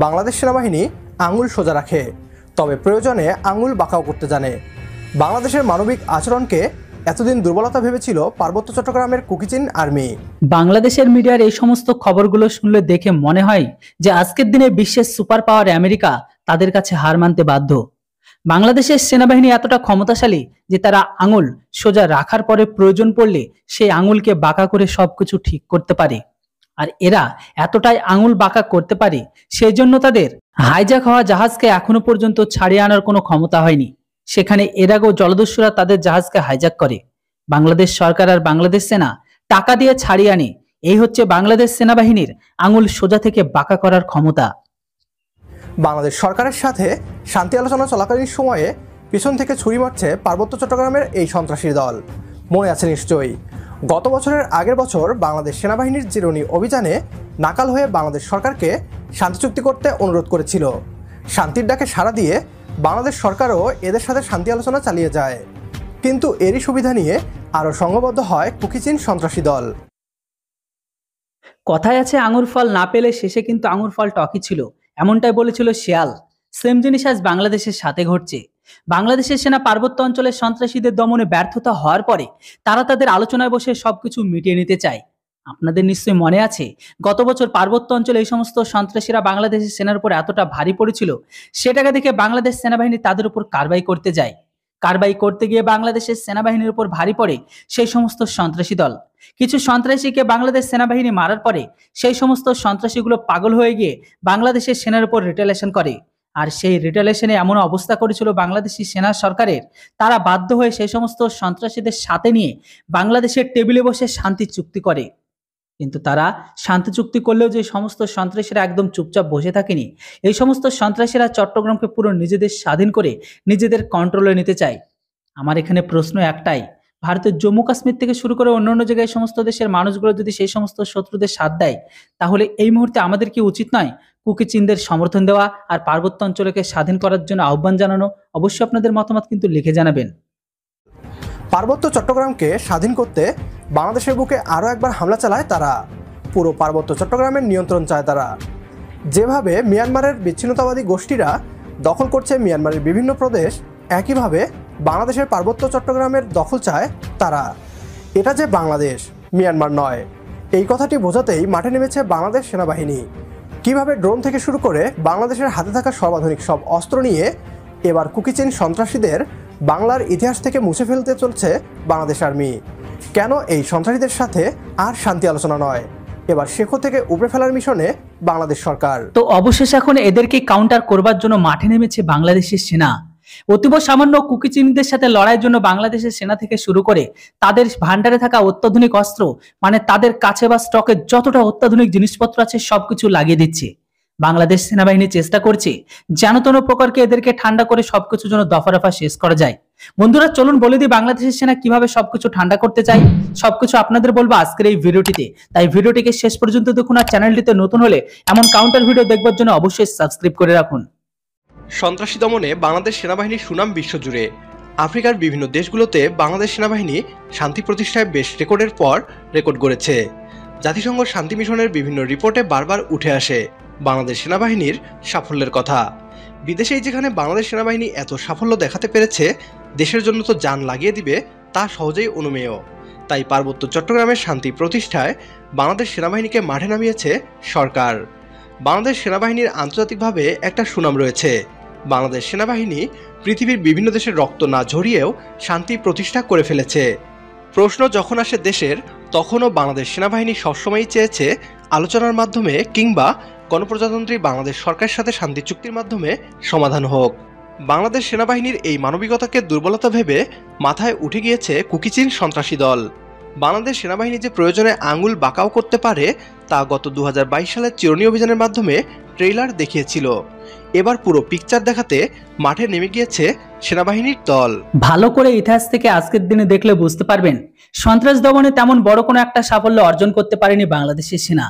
বাংলাদেশ সেনাবাহিনী আঙুল সোজা রাখে, তবে প্রয়োজনে আঙুল বাঁকাও করতে জানে। বাংলাদেশের মানবিক আচরণকে এতদিন দুর্বলতা ভেবেছিল পার্বত্য চট্টগ্রামের কুকিচিন আর্মি। বাংলাদেশের মিডিয়ার এই সমস্ত খবরগুলো শুনলে দেখে মনে হয় যে আজকের দিনে বিশ্বের সুপার পাওয়ার আমেরিকা তাদের কাছে হার মানতে বাধ্য। বাংলাদেশের সেনাবাহিনী এতটা ক্ষমতাশালী যে তারা আঙুল সোজা রাখার পরে প্রয়োজন পড়লে সেই আঙুলকে বাঁকা করে সবকিছু ঠিক করতে পারে। আর এরা এতটাই আঙুল বাঁকা করতে পারে, সেই জন্য তাদের হাইজ্যাক হওয়া জাহাজকে এখনো পর্যন্ত ছাড়িয়ে আনার কোনো ক্ষমতা হয়নি। সেখানে এর আগেও জলদস্যুরা তাদের জাহাজকে হাইজ্যাক করে। বাংলাদেশ সরকার আর বাংলাদেশ সেনা টাকা দিয়ে ছাড়িয়ে আনে। এই হচ্ছে বাংলাদেশ সেনাবাহিনীর আঙুল সোজা থেকে বাঁকা করার ক্ষমতা। বাংলাদেশ সরকারের সাথে শান্তি আলোচনা চলাকালীন সময়ে পিছন থেকে ছুরি মারছে পার্বত্য চট্টগ্রামের এই সন্ত্রাসী দল। মনে আছে নিশ্চয়ই, গত বছরের আগের বছর বাংলাদেশ সেনাবাহিনীর জিরুনি অভিযানে নাকাল হয়ে বাংলাদেশ সরকারকে শান্তি চুক্তি করতে অনুরোধ করেছিল। শান্তির ডাকে সাড়া দিয়ে বাংলাদেশ সরকারও এদের সাথে শান্তি আলোচনা চালিয়ে যায়, কিন্তু এরই সুবিধা নিয়ে আরও সংঘবদ্ধ হয় কুকিচিন সন্ত্রাসী দল। কথায় আছে আঙুর ফল না পেলে শেষে কিন্তু আঙুর ফল টকি ছিল, এমনটাই বলেছিল শিয়াল। সেম জিনিস আজ বাংলাদেশের সাথে ঘটছে। বাংলাদেশের সেনা পার্বত্য অঞ্চলের সন্ত্রাসীদের দমনে ব্যর্থতা হওয়ার পরে তারা তাদের আলোচনায় বসে সবকিছু মিটিয়ে নিতে চায়। আপনাদের নিশ্চয়ই মনে আছে, গত বছর পার্বত্য অঞ্চলে এই সমস্ত সন্ত্রাসীরা বাংলাদেশের সেনার উপর এতটা ভারী পড়েছিল, সেটাকে দেখে বাংলাদেশ সেনাবাহিনী তাদের উপর কারবাই করতে যায়। কারবাই করতে গিয়ে বাংলাদেশের সেনাবাহিনীর উপর ভারী পড়ে সেই সমস্ত সন্ত্রাসী দল। কিছু সন্ত্রাসীকে বাংলাদেশ সেনাবাহিনী মারার পরে সেই সমস্ত সন্ত্রাসীগুলো পাগল হয়ে গিয়ে বাংলাদেশের সেনার উপর রিটেলিয়েশন করে। আর সেই রিটেলিয়েশনে এমন অবস্থা করেছিল বাংলাদেশি সেনা সরকারের, তারা বাধ্য হয়ে সেই সমস্ত সন্ত্রাসীদের সাথে নিয়ে বাংলাদেশের টেবিলে বসে শান্তি চুক্তি করে। কিন্তু তারা শান্তি চুক্তি করলেও যে সমস্ত সন্ত্রাসীরা একদম চুপচাপ বসে থাকেনি। এই সমস্ত সন্ত্রাসীরা চট্টগ্রামকে পুরো নিজেদের স্বাধীন করে নিজেদের কন্ট্রোলে নিতে চায়। আমার এখানে প্রশ্ন একটাই, ভারতের জম্মু কাশ্মীর থেকে শুরু করে অন্যান্য জায়গায় সমস্ত দেশের মানুষগুলো যদি সেই সমস্ত শত্রুদের সাথ দেয়, তাহলে এই মুহূর্তে আমাদের কি উচিত নয় কুকিচিনদের সমর্থন দেওয়া আর পার্বত্য অঞ্চলকে স্বাধীন করার জন্য আহ্বান জানানো? অবশ্যই আপনাদের মতামত কিন্তু লিখে জানাবেন। পার্বত্য চট্টগ্রামকে স্বাধীন করতে বাংলাদেশের বুকে আরও একবার হামলা চালায় তারা। পুরো পার্বত্য চট্টগ্রামের নিয়ন্ত্রণ চায় তারা। যেভাবে মিয়ানমারের বিচ্ছিন্নতাবাদী গোষ্ঠীরা দখল করছে মিয়ানমারের বিভিন্ন প্রদেশ, একইভাবে বাংলাদেশের পার্বত্য চট্টগ্রামের দখল চায় তারা। এটা যে বাংলাদেশ, মিয়ানমার নয়, এই কথাটি বোঝাতেই মাঠে নেমেছে বাংলাদেশ সেনাবাহিনী। কিভাবে ড্রোন থেকে শুরু করে বাংলাদেশের হাতে থাকা সর্বাধুনিক সব অস্ত্র নিয়ে এবার কুকিচিন সন্ত্রাসীদের বাংলার ইতিহাস থেকে মুছে ফেলতে চলছে বাংলাদেশ আর্মি। কেন এই সন্ত্রাসীদের সাথে আর শান্তি আলোচনা নয়, এবার শেখ থেকে উপড়ে ফেলার মিশনে বাংলাদেশ সরকার। তো অবশেষে এখন এদেরকে কাউন্টার করবার জন্য মাঠে নেমেছে বাংলাদেশের সেনা। অতীব সামান্য কুকিচিনদের সাথে লড়াইয়ের জন্য বাংলাদেশের সেনা থেকে শুরু করে তাদের ভান্ডারে থাকা অত্যাধুনিক অস্ত্র, মানে তাদের কাছে বা স্টকে যতটা অত্যাধুনিক জিনিসপত্র আছে সবকিছু লাগিয়ে দিচ্ছে। বাংলাদেশ সেনাবাহিনী চেষ্টা করছে যেন কোনো প্রকারকে এদেরকে ঠান্ডা করে সবকিছু যেন দফা রফা শেষ করা যায়। বন্ধুরা চলুন বলে দিই বাংলাদেশের সেনা কিভাবে সবকিছু ঠান্ডা করতে চাই। সবকিছু আপনাদের বলবো আজকের এই ভিডিওটিতে, তাই ভিডিওটিকে শেষ পর্যন্ত দেখুন। আর চ্যানেলটিতে নতুন হলে এমন কাউন্টার ভিডিও দেখবার জন্য অবশ্যই সাবস্ক্রাইব করে রাখুন। সন্ত্রাসী দমনে বাংলাদেশ সেনাবাহিনীর সুনাম বিশ্বজুড়ে। আফ্রিকার বিভিন্ন দেশগুলোতে বাংলাদেশ সেনাবাহিনী শান্তি প্রতিষ্ঠায় বেশ রেকর্ডের পর রেকর্ড গড়েছে। জাতিসংঘ শান্তি মিশনের বিভিন্ন রিপোর্টে বারবার উঠে আসে বাংলাদেশ সেনাবাহিনীর সাফল্যের কথা। বিদেশেই যেখানে বাংলাদেশ সেনাবাহিনী এত সাফল্য দেখাতে পেরেছে, দেশের জন্য তো জান লাগিয়ে দিবে তা সহজেই অনুমেয়। তাই পার্বত্য চট্টগ্রামের শান্তি প্রতিষ্ঠায় বাংলাদেশ সেনাবাহিনীকে মাঠে নামিয়েছে সরকার। বাংলাদেশ সেনাবাহিনীর আন্তর্জাতিকভাবে একটা সুনাম রয়েছে। বাংলাদেশ সেনাবাহিনী পৃথিবীর বিভিন্ন দেশের রক্ত না ঝরিয়েও শান্তি প্রতিষ্ঠা করে ফেলেছে। প্রশ্ন যখন আসে দেশের, তখনও বাংলাদেশ সেনাবাহিনী সবসময়ই চেয়েছে আলোচনার মাধ্যমে কিংবা গণপ্রজাতন্ত্রী বাংলাদেশ সরকারের সাথে শান্তি চুক্তির মাধ্যমে সমাধান হোক। বাংলাদেশ সেনাবাহিনীর এই মানবিকতাকে দুর্বলতা ভেবে মাথায় উঠে গিয়েছে কুকিচিন সন্ত্রাসী দল। বাংলাদেশ সেনাবাহিনী যে প্রয়োজনে আঙুল বাঁকাও করতে পারে তা গত 2022 সালের চিরুনি অভিযানের মাধ্যমে ট্রেইলার দেখিয়েছিল। এবার পুরো পিকচার দেখাতে মাঠে নেমে গিয়েছে সেনাবাহিনীর দল। ভালো করে ইতিহাস থেকে আজকের দিনে দেখলে বুঝতে পারবেন সন্ত্রাস দমনে তেমন বড় কোনো একটা সাফল্য অর্জন করতে পারেনি বাংলাদেশের সেনা।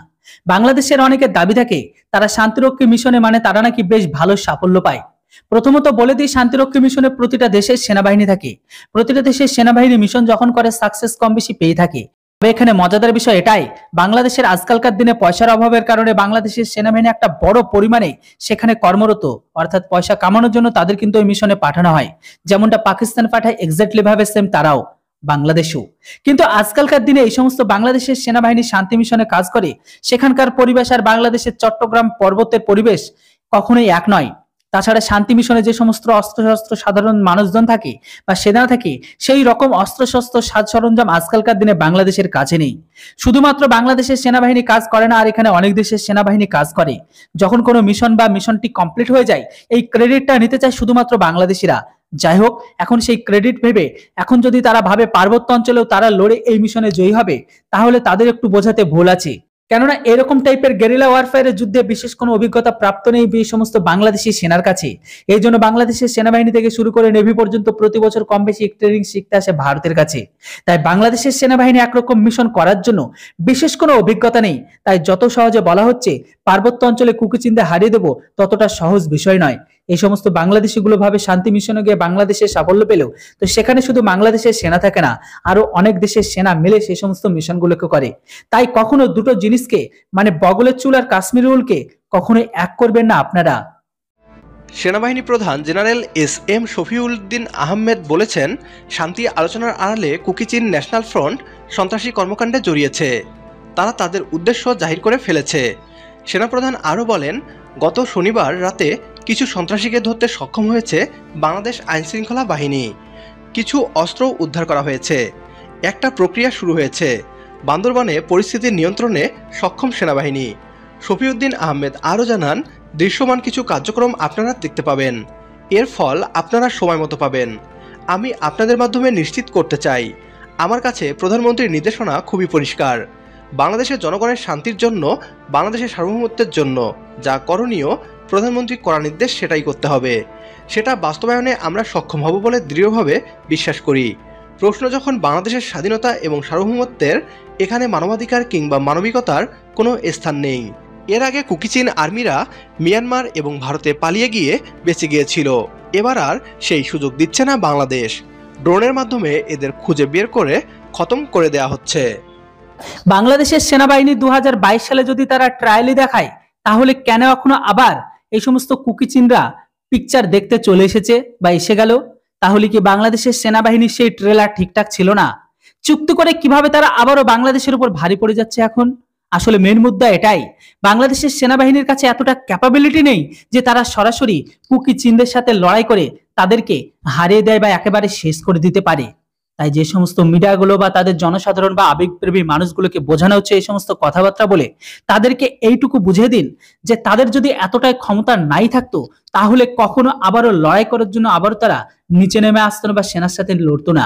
বাংলাদেশের অনেকের দাবি থাকে তারা শান্তিরক্ষী মিশনে মানে তারা নাকি বেশ ভালো সাফল্য পায়। প্রথমত বলে দিই, শান্তিরক্ষী মিশনে প্রতিটা দেশের সেনাবাহিনী থাকে। প্রতিটা দেশের সেনাবাহিনী মিশন যখন করে সাকসেস কম বেশি পেয়ে থাকে। তবে এখানে মজাদার বিষয় এটাই, বাংলাদেশের আজকালকার দিনে পয়সার অভাবের কারণে বাংলাদেশের সেনাবাহিনী একটা বড় পরিমাণে সেখানে কর্মরত, অর্থাৎ পয়সা কামানোর জন্য তাদের কিন্তু ওই মিশনে পাঠানো হয়। যেমনটা পাকিস্তান পাঠায় এক্স্যাক্টলি ভাবে সেম তারাও বাংলাদেশেও। কিন্তু আজকালকার দিনে এই সমস্ত বাংলাদেশের সেনাবাহিনী শান্তি মিশনে কাজ করে, সেখানকার পরিবেশ আর বাংলাদেশের চট্টগ্রাম পর্বতের পরিবেশ কখনোই এক নয়। তাছাড়া শান্তি মিশনে যে সমস্ত অস্ত্রশস্ত্র সাধারণ মানুষজন থাকে বা সেনা থাকে, সেই রকম অস্ত্রশস্ত্র সাজ সরঞ্জাম আজকালকার দিনে বাংলাদেশের কাছে নেই। শুধুমাত্র বাংলাদেশের সেনাবাহিনী কাজ করে না, আর এখানে অনেক দেশের সেনাবাহিনী কাজ করে। যখন কোনো মিশন বা মিশনটি কমপ্লিট হয়ে যায়, এই ক্রেডিটটা নিতে চায় শুধুমাত্র বাংলাদেশিরা। যাই হোক, এখন সেই ক্রেডিট ভেবে এখন যদি তারা ভাবে পার্বত্য অঞ্চলেও তারা লড়ে এই মিশনে জয়ী হবে, তাহলে তাদের একটু বোঝাতে ভুল আছে। কেননা এরকম টাইপের গেরিলা ওয়ারফেয়ারের যুদ্ধে বিশেষ কোনো অভিজ্ঞতা প্রাপ্ত নেই এই সমস্ত বাংলাদেশি সেনার কাছে। এই জন্য বাংলাদেশের সেনাবাহিনী থেকে শুরু করে নেভি পর্যন্ত প্রতি বছর কম বেশি ট্রেনিং শিখতে আসে ভারতের কাছে। তাই বাংলাদেশের সেনাবাহিনী একরকম মিশন করার জন্য বিশেষ কোনো অভিজ্ঞতা নেই। তাই যত সহজে বলা হচ্ছে পার্বত্য অঞ্চলে কুকিচিন্দা হারিয়ে দেবো, ততটা সহজ বিষয় নয়। এই সমস্ত বাংলাদেশিগুলো ভাবে শান্তি মিশনে গিয়ে বাংলাদেশের সাফল্য পেলেও তো সেখানে শুধু বাংলাদেশের সেনা থাকে না, আরো অনেক দেশের সেনা মিলে সেই সমস্ত মিশনগুলোকে করে। তাই কখনো দুটো জিনিসকে মানে বগলের চুল আর কাশ্মীর উলকে কখনোই এক করবেন না আপনারা। সেনাবাহিনী প্রধান জেনারেল এস.এম. শফিউদ্দিন আহমেদ বলেছেন, শান্তি আলোচনার আড়ালে কুকিচিন ন্যাশনাল ফ্রন্ট সন্ত্রাসী কর্মকাণ্ডে জড়িয়েছে, তারা তাদের উদ্দেশ্য জাহির করে ফেলেছে। সেনাপ্রধান আরও বলেন, গত শনিবার রাতে কিছু সন্ত্রাসীকে ধরতে সক্ষম হয়েছে বাংলাদেশ আইনশৃঙ্খলা বাহিনী। কিছু অস্ত্র উদ্ধার করা হয়েছে। একটা প্রক্রিয়া শুরু হয়েছে। বান্দরবানে পরিস্থিতি নিয়ন্ত্রণে সক্ষম সেনাবাহিনী। শফিউদ্দিন আহমেদ আরও জানান, দৃশ্যমান কিছু কার্যক্রম আপনারা দেখতে পাবেন, এর ফল আপনারা সময় মতো পাবেন। আমি আপনাদের মাধ্যমে নিশ্চিত করতে চাই, আমার কাছে প্রধানমন্ত্রীর নির্দেশনা খুবই পরিষ্কার। বাংলাদেশের জনগণের শান্তির জন্য, বাংলাদেশের সার্বভৌমত্বের জন্য যা করণীয়, প্রধানমন্ত্রী করা নির্দেশ সেটাই করতে হবে। সেটা বাস্তবায়নে আমরা সক্ষম হব বলে দৃঢ়ভাবে বিশ্বাস করি। প্রশ্ন যখন বাংলাদেশের স্বাধীনতা এবং সার্বভৌমত্বের, এখানে মানবাধিকার কিংবা মানবিকতার কোনো স্থান নেই। এর আগে কুকিচিন আর্মিরা মিয়ানমার এবং ভারতে পালিয়ে গিয়ে বেঁচে গিয়েছিল। এবার আর সেই সুযোগ দিচ্ছে না বাংলাদেশ। ড্রোনের মাধ্যমে এদের খুঁজে বের করে খতম করে দেয়া হচ্ছে। বাংলাদেশের সেনাবাহিনী 2022 সালে যদি তারা ট্রায়ালি দেখায়, তাহলে কেন এখনো আবার এই সমস্ত কুকিচিনরা পিকচার দেখতে চলে এসেছে বা এসে গেল? তাহলে কি বাংলাদেশের সেনাবাহিনীর সেই ট্রেলার ঠিকঠাক ছিল না? চুক্তি করে কিভাবে তারা আবারও বাংলাদেশের উপর ভারী পড়ে যাচ্ছে এখন? আসলে মেন মুদ্রা এটাই, বাংলাদেশের সেনাবাহিনীর কাছে এতটা ক্যাপাবিলিটি নেই যে তারা সরাসরি কুকিচিনদের সাথে লড়াই করে তাদেরকে হারিয়ে দেয় বা একেবারে শেষ করে দিতে পারে। তাই যে সমস্ত মিডিয়াগুলো বা তাদের জনসাধারণ বা আবেগপ্রেমী মানুষগুলোকে বোঝানো হচ্ছে এই সমস্ত কথাবার্তা বলে, তাদেরকে এইটুকু বুঝিয়ে দিন যে তাদের যদি এতটাই ক্ষমতা নাই থাকতো, তাহলে কখনো আবারও লড়াই করার জন্য আবারও তারা নিচে নেমে আসতো না বা সেনার সাথে লড়তো না।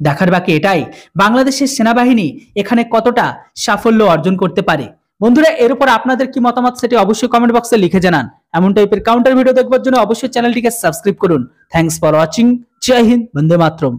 দেখার বাকি এটাই, বাংলাদেশের সেনাবাহিনী এখানে কতটা সাফল্য অর্জন করতে পারে। বন্ধুরা, এর উপর আপনাদের কি মতামত সেটি অবশ্যই কমেন্ট বক্সে লিখে জানান। এমন টাইপের কাউন্টার ভিডিও দেখবার জন্য অবশ্যই চ্যানেলটিকে সাবস্ক্রাইব করুন। Thanks for watching. জয় হিন্দ, বন্দে মাতরম।